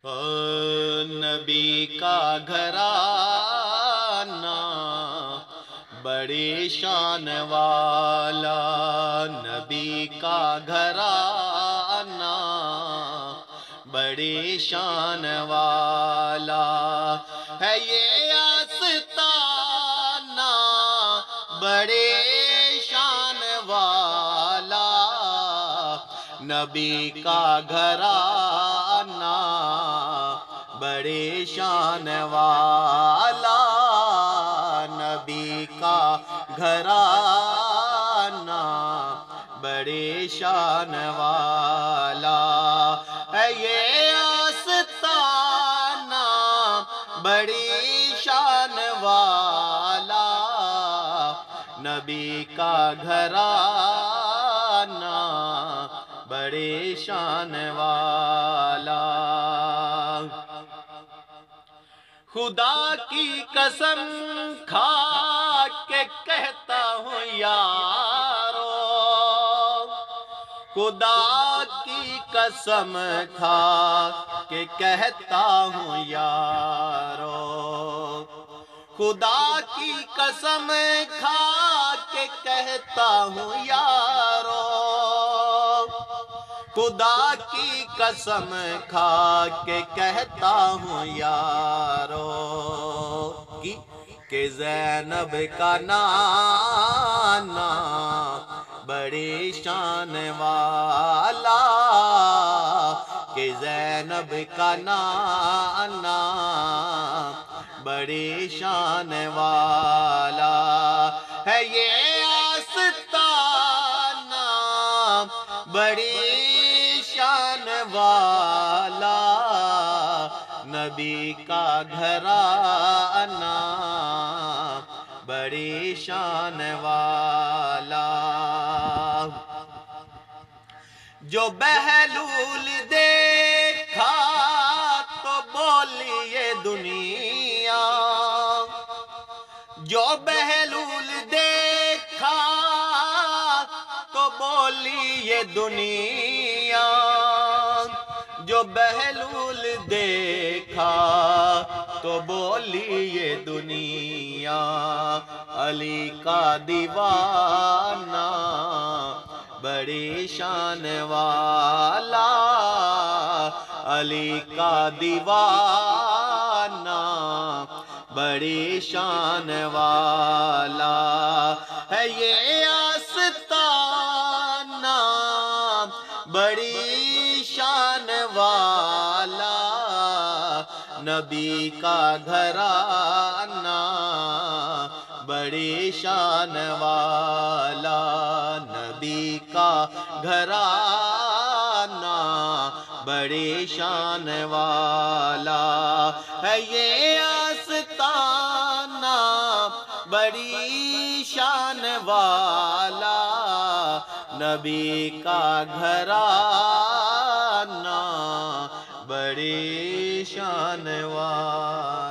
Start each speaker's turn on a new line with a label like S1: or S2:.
S1: نبی کا گھرانہ بڑی شان والا، نبی کا گھرانہ بڑی شان والا ہے، یہ آستانہ بڑی شان والا، نبی کا گھرانہ بڑی شان والا، نبی کا گھرانہ بڑی شان والا ہے، یہ آستانہ بڑی شان والا، نبی کا گھرانہ بڑی شان والا۔ خدا کی قسم کھا کے کہتا ہوں یارو، خدا کی قسم کھا کے کہتا ہوں یارو، خدا کی قسم کھا کے کہتا ہوں یارو، خدا کی قسم کھا کے کہتا ہوں یارو، کہ زینب کا نانا بڑی شان والا، کہ زینب کا نانا بڑی شان والا ہے، یہ آستانہ بڑی شان والا، نبی کا گھرانہ بڑی شان والا۔ جو بہلول دیکھا تو بولی یہ دنیا، جو بہلول دیکھا تو بولی یہ دنیا، جو بہلول دیکھا تو بولی یہ دنیا، علی کا دیوانہ بڑی شان والا، علی کا دیوانہ بڑی شان والا ہے، یہ آستانہ بڑی شان والا، نبی کا گھرانہ بڑی شان والا، نبی کا گھرانہ بڑی شان والا ہے، یہ آستانہ بڑی شان والا، نبی کا گھرانہ بڑی شان والا۔